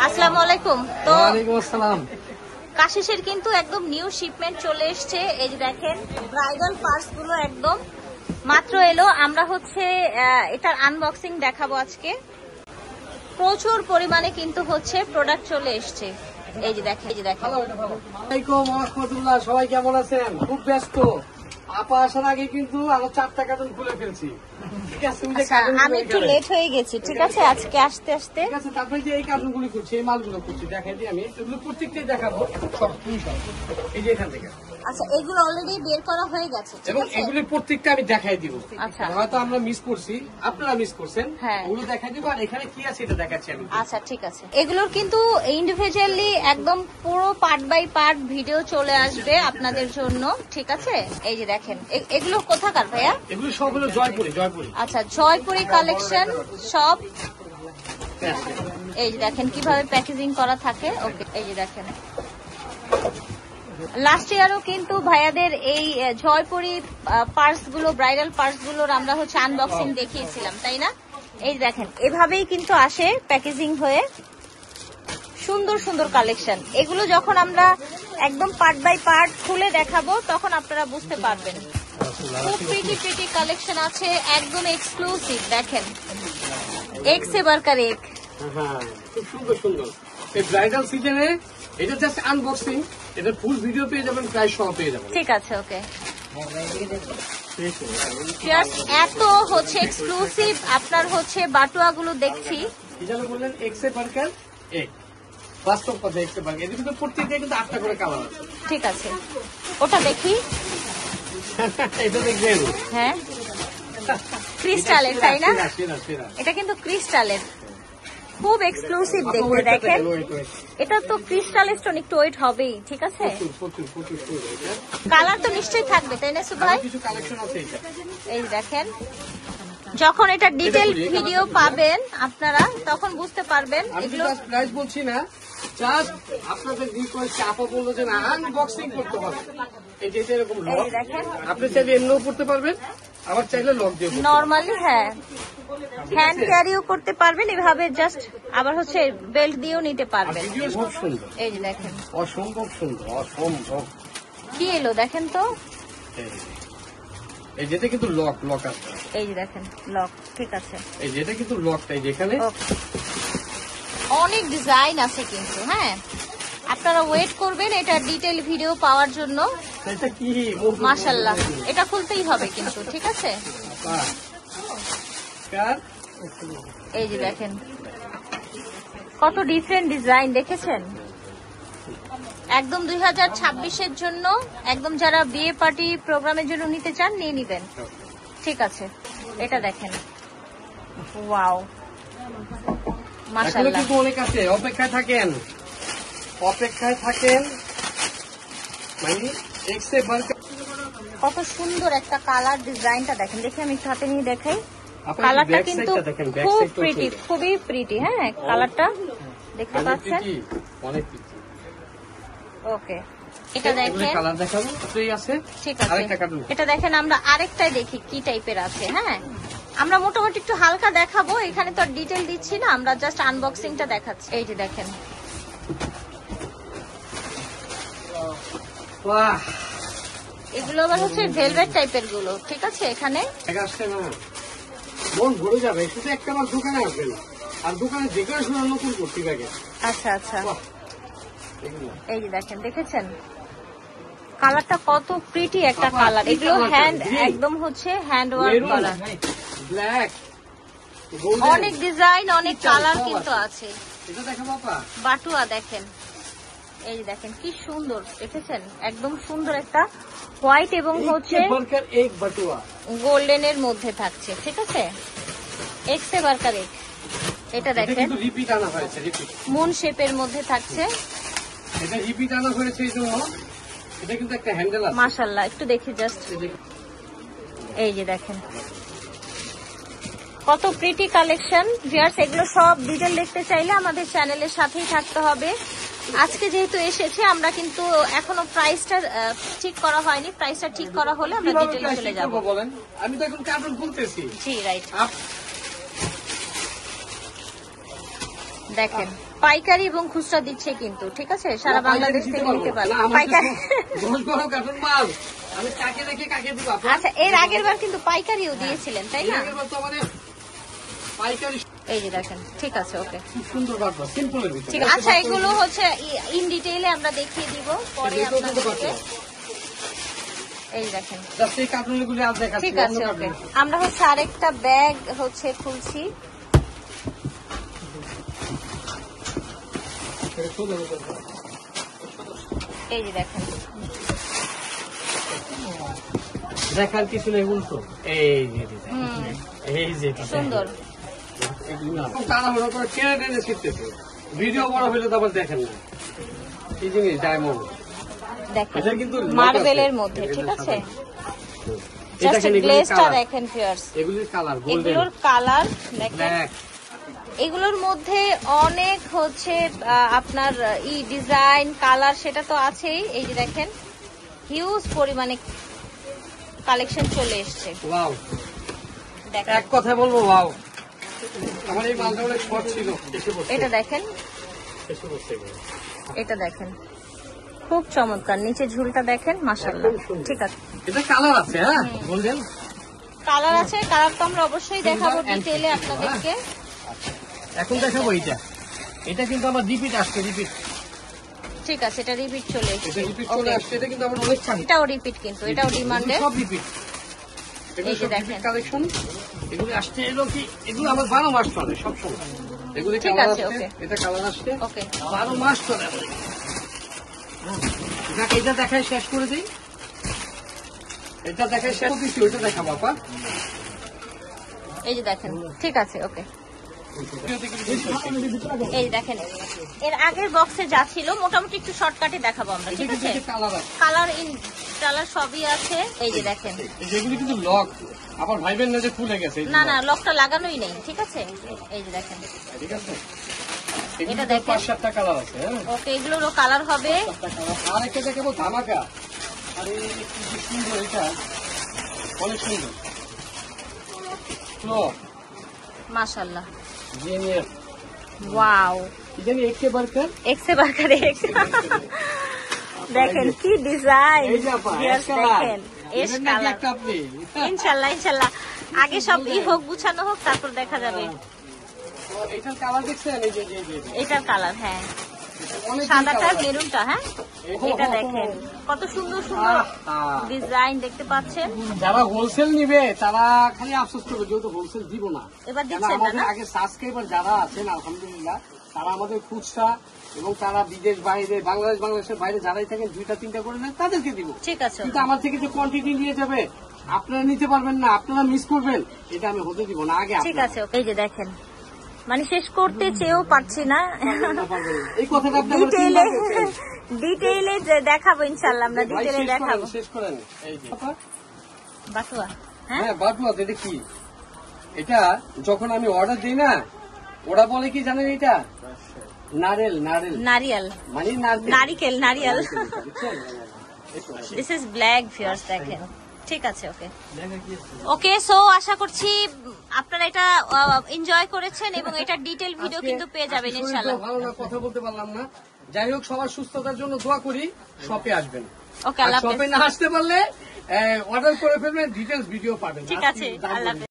আসসালামু আলাইকুম। তো ওয়ালাইকুম আসসালাম। কাশিসের কিন্তু একদম নিউ শিপমেন্ট চলে এসেছে। এই যে দেখেন ব্রাইডাল পার্স গুলো একদম মাত্র এলো। আমরা হচ্ছে এটার আনবক্সিং দেখাবো আজকে। প্রচুর পরিমাণে কিন্তু হচ্ছে প্রোডাক্ট চলে এসেছে। এই যে দেখেন, এই যে দেখেন। ওয়ালাইকুম রাহমাতুল্লাহ। সবাই কেমন আছেন? খুব ব্যস্ত। আপা আসার আগে কিন্তু আরো 4টা কার্টুন খুলে ফেলছি। ঠিক আছে, আমি একটু লেট হয়ে গেছি। ঠিক আছে, আজকে আসতে আসতে। ঠিক আছে, তারপরে যে এই কার্টুনগুলি করছি, এই মালগুলো করছি, দেখাই দিই আমি। এগুলো প্রত্যেকটাই দেখাবো। সব এই যে এখান থেকে। আচ্ছা, এগুলো অলরেডি বের করা হয়ে গেছে। এবং এগুলি প্রত্যেকটা আমি দেখাই দিব। আচ্ছা, হয়তো আমরা মিস করছি, আপনারা মিস করছেন। হ্যাঁ, ওগুলো দেখাই দিব। আর এখানে কি আছে এটা দেখাচ্ছি আমি। আচ্ছা ঠিক আছে। এগুলোর কিন্তু ইন্ডিভিজুয়ালি একদম পুরো পার্ট বাই পার্ট ভিডিও চলে আসবে আপনাদের জন্য। ঠিক আছে, এই যে দেখেন এগুলো কোথাকার ভাইয়া? এগুলো সব হলো জয়পুরি। আচ্ছা, জয়পুরি কালেকশন সব। এই যে দেখেন কিভাবে প্যাকেজিং করা থাকে। ওকে, এই যে দেখেন লাস্ট ইয়ারও কিন্তু ভাইয়াদের এই জয়পুরি পার্স গুলো, ব্রাইডাল পার্স গুলোর আমরা হচ্ছে আনবক্সিং দেখিয়েছিলাম, তাই না? এই দেখেন এভাবেই কিন্তু আসে প্যাকেজিং হয়ে, সুন্দর সুন্দর কালেকশন। এগুলো যখন আমরা একদম পার্ট বাই পার্ট খুলে দেখাবো তখন আপনারা বুঝতে পারবেন। খুব প্রিটি কালেকশন আছে, একদম এক্সক্লুসিভ। দেখেন এক সে বারকার এক। হ্যাঁ, খুব সুন্দর। এই ব্রাইডাল সিজনে এটা জাস্ট আনবক্সিং। এটা ফুল ভিডিও পেয়ে যাবেন, প্রাইস সহ পেয়ে যাবেন। ঠিক আছে, ওকে। এত হচ্ছে এক্সক্লুসিভ আপনার হচ্ছে বাটুয়া গুলো দেখছি। বললেন এক্সে বার্কার এক, বাস্তব কথা এক্সে বার্কার। এদের কিন্তু প্রত্যেকটা কিন্তু 8টা করে কালার আছে। ঠিক আছে, ওটা দেখি। এটা দেখবেন। হ্যাঁ, ক্রিস্টালের, তাই না? এটা কিন্তু ক্রিস্টালের, খুব এক্সক্লুসিভ দেখতে। দেখেন এটা তো ক্রিস্টালের স্টোন, একটু ওয়েট হবেই। ঠিক আছে, কালার তো নিশ্চয়ই থাকবে, তাই না সুভাই? এই দেখেন যখন এটা ডিটেল ভিডিও পাবেন আপনারা তখন বুঝতে পারবেন। এগুলো প্রাইস বলছি না, জাস্ট আপনাদের রিকোয়েস্ট। আপা বললো যে না, আনবক্সিং করতে হবে। এই যে এরকম লক, আপনি চাইলে এমনিও করতে পারবেন, আবার চাইলে লক দিয়ে নরমালি হ্যাঁ হ্যান্ড ক্যারিও করতে পারবেন এভাবে, জাস্ট আবার হচ্ছে বেল্ট দিয়েও নিতে পারবেন। খুব সুন্দর। এই যে দেখেন অসম্ভব সুন্দর, অসম্ভব। কি এলো দেখেন তো, এই যেটা কিন্তু লক আছে। এই যে দেখেন লক। ঠিক আছে, এই যেটা কিন্তু লকটাই যেখানে অনেক ডিজাইন আছে কিন্তু। হ্যাঁ, আপনারা ওয়েট করবেন এটা ডিটেল ভিডিও পাওয়ার জন্য। এটা কি মাশাআল্লাহ, এটা খুলতেই হবে কিন্তু। ঠিক আছে, এই যে দেখেন কত ডিফারেন্ট ডিজাইন দেখেছেন। একদম 2026-এর জন্য, একদম যারা বিয়ে পার্টি প্রোগ্রামের জন্য নিতে চান নিয়ে নিবেন। ঠিক আছে, এটা দেখেন, ওয়াও মাশাআল্লাহ। অনেক আছে, অপেক্ষায় থাকেন মানে এক্সে বার্কার। কত সুন্দর একটা কালার, ডিজাইনটা দেখেন। দেখি আমি একটু হাতে নিয়ে দেখাই। কালারটা কিন্তু খুব প্রিটি, খুবই প্রিটি। হ্যাঁ, কালারটা দেখতে পাচ্ছেন, অনেক প্রিটি। ওকে, এটা দেখেন কালার দেখাবো তুই আছে। ঠিক আছে, এটা দেখেন আমরা আরেকটাই দেখি কি টাইপের আছে। হ্যাঁ, আমরা মোটামুটি একটু হালকা দেখাবো, এখানে তো ডিটেল দিচ্ছি না, আমরা জাস্ট আনবক্সিংটা দেখাচ্ছি। এই যে দেখেন, বাহ, এগুলো আবার হচ্ছে ভেলভেট টাইপের গুলো। ঠিক আছে, এখানে মন ভরে যাবে। শুধু একটা আমার দোকানে আসবেন, আর দোকানে ডেকোরেশন নতুন করতে লাগে। আচ্ছা, এই যে দেখেন, দেখেছেন কালারটা কত প্রিটি একটা কালার। এগুলো হ্যান্ড, একদম হচ্ছে হ্যান্ড ওয়ার্ক করা। ব্ল্যাক, অনেক ডিজাইন, অনেক কালার কিন্তু আছে। এটা দেখো বাবা, বাটুয়া দেখেন, এই দেখেন কি সুন্দর। দেখেছেন একদম সুন্দর একটা হোয়াইট এবং হচ্ছে গোল্ডেনের মধ্যে থাকছে। ঠিক আছে, এক্সে বার্কার এক। এটা দেখেন মুন শেপের মধ্যে থাকছে। এটা রিপিট আনা হয়েছে, এটা কিন্তু একটা হ্যান্ডেল আছে। মাশাআল্লাহ, একটু দেখি জাস্ট। এই যে দেখেন কত প্রিটি কালেকশন। ভিউয়ার্স, এগুলো সব ডিটেল দেখতে চাইলে আমাদের চ্যানেলের সাথেই থাকতে হবে। আজকে যেহেতু এসেছে, আমরা কিন্তু এখনো প্রাইসটা ঠিক করা হয়নি। প্রাইসটা ঠিক করা হলে আমরা ডিটেইলে চলে যাব। বলেন, আমি তো এখন কার্টুন খুলতেছি। জি রাইট, দেখেন পাইকারি এবং খুচরা দিচ্ছে কিন্তু, ঠিক আছে, সারা বাংলাদেশ থেকে নিতে পারবে পাইকারি। আমি কাকে রেখে কাকে দিব? আচ্ছা, এর আগের বার কিন্তু পাইকারিও দিয়েছিলেন, তাই না? পাইকারি এই যে দেখেন, ঠিক আছে, ওকে, খুব সুন্দর বাটবা, সিম্পলের ভিতরে। ঠিক আছে। আচ্ছা, এগুলো হচ্ছে ইন ডিটেইলে আমরা দেখিয়ে দিব পরে আপনাদেরকে। এই দেখেন, জাস্ট এই কার্টুনগুলো আজ দেখাচ্ছি। ঠিক আছে, ওকে। আমরা হচ্ছে আরেকটা ব্যাগ হচ্ছে খুলছি। এই যে দেখেন, দেখার কিছু নেই, উল্টো এই যে এই যে সুন্দর। তাড়াহুড়ো করে টেনে টেনে শিখতেছে, ভিডিও বড় হলে তো আবার দেখেন না। এই জিনিস ডায়মন্ড দেখেন, এটা কিন্তু মার্বেলের মধ্যে, ঠিক আছে। জাস্ট গ্লেজটা দেখেন ভিউয়ার্স, এগুলির কালার গোল্ডেন, এগুলোর কালার দেখেন। ব্ল্যাক, এগুলোর মধ্যে অনেক হচ্ছে আপনার ডিজাইন কালার সেটা তো আছেই। এই যে দেখেন, হিউজ পরিমাণে কালেকশন চলে এসছে। ওয়াও, দেখেন, এক কথায় বলবো ওয়াও। আমার এই মালটা অনেক শর্ট ছিল, এসে পড়ছে, এটা দেখেন, এসে পড়ছে। এটা দেখেন, খুব চমৎকার। নিচে ঝুলটা দেখেন, মাশাআল্লাহ, ঠিক আছে। এটা কালার আছে, হ্যাঁ গোল্ডেন কালার আছে, কালার তো আমরা অবশ্যই দেখাবো ডিটেইলে আপনাদেরকে। এখন দেখাবো এইটা। এটা কিন্তু আমার রিপিট আসছে, রিপিট, ঠিক আছে, এটা রিপিট চলে এটা এসেছে। রিপিট চলে আসছে। এটা কিন্তু আমার অনেক চাহিদা, এটাও রিপিট, কিন্তু এটাও ডিমান্ডেড। সব রিপিট, এগুলো এই যে সব দেখেন। Repeat collection. এগুলো আসছে এলো কি, এগুলো আমার 12 মাস চলে সবসময়। এগুলো ঠিক কালার আছে, আসছে, ওকে। এটা কালার আসছে, ওকে, 12 মাস চলে আমার। দেখ, এটা দেখায় শেষ করে দিই, এটা দেখায় শেষ করে দিচ্ছি, ওইটা দেখাবো আপা। এই যে দেখেন, ঠিক আছে, ওকে। এই যে দেখেন, এর আগের বক্সে যা ছিল মোটামুটি একটু শর্টকাটে দেখাবো আমরা, ঠিক আছে। কালার আছে, কালার সবই আছে। এই যে দেখেন, যেগুলি কিন্তু লক, আবার ভাইবেন না যে খুলে গেছে, না না, লকটা লাগানোই নেই, ঠিক আছে। এই যে দেখেন, ঠিক আছে। এটা এটা দেখেন। 5-7টা কালার আছে, হ্যাঁ, ওকে, এগুলোরও কালার হবে। 7টা কালার। আর একটা দেখাবো ধামাকা, আরে কি সুন্দর, এটা অনেক সুন্দর। তো মাশাআল্লাহ, জিনিয়াস, ওয়াও, জানি একে বার্কার, এক্সে বার্কার এক্স। দেখেন কি ডিজাইন, এই যে আপা, দেখেন, এস এর নাকি কালার। একটা আপনি ইনশাআল্লাহ, ইনশাআল্লাহ, আগে সব হোক, গুছানো হোক, তারপর দেখা যাবে। এটার কালার দেখছেন, এই যে এটার কালার, হ্যাঁ, অনেক সাদাটা মেরুনটা, হ্যাঁ, এটা দেখেন কত সুন্দর সুন্দর ডিজাইন দেখতে পাচ্ছেন। যারা হোলসেল নিবে তারা খালি আফসোস করবে, যেহেতু হোলসেল দিব না। এবার কেন দিচ্ছেন না, আমাদের না? আগে সাবস্ক্রাইবার যারা আছেন আলহামদুলিল্লাহ, তারা আমাদের খুচরা এবং তারা বিদেশ বাইরে, বাংলাদেশের বাইরে যারাই থাকেন 2টা-3টা করে নেন, তাদেরকে দিব। ঠিক আছে, কিন্তু আমার থেকে যে কোয়ান্টিটি নিয়ে যাবে, আপনারা নিতে পারবেন না, আপনারা মিস করবেন, এটা আমি হতে দিব না। আগে ঠিক আছে, এই যে দেখেন, মানে শেষ করতে চেয়েও পারছি না। এই কথাটা আপনি আমার ডিটেইলে তিনবার বলছেন। ডিটেইলে দেখাবো ইনশাআল্লাহ, আমরা ভাই, ডিটেইলে শেষ করেন, দেখাবো। শেষ করেন। এই যে বাটুয়া, হ্যাঁ, হ্যাঁ, বাটুয়া, এটা কি? এটা যখন আমি অর্ডার দিই না, ওরা বলে কি জানেন, এটা নারেল, নারেল নারিয়াল, মানে নারকেল। নারিকেল, নারিয়াল। বুঝছেন? দিস ইজ ব্ল্যাক ভিউয়ার্স, দেখেন, ঠিক আছে, ওকে। ওকে, সো আশা করছি আপনারা এটা এনজয় করেছেন এবং এটা ডিটেইল ভিডিও কিন্তু পেয়ে যাবেন আজকে ইনশাআল্লাহ। শরীরটা ভালো না, কথা বলতে পারলাম না। যাই হোক, সবার সুস্থতার জন্য দোয়া করি, শপে আসবেন। ওকে, আল্লাহ শপে হাফেজ। না আসতে পারলে অর্ডার করে ফেলবেন, ডিটেলস ভিডিও পাবেন। ঠিক আছে, আজকে দাম আল্লাহ বলি।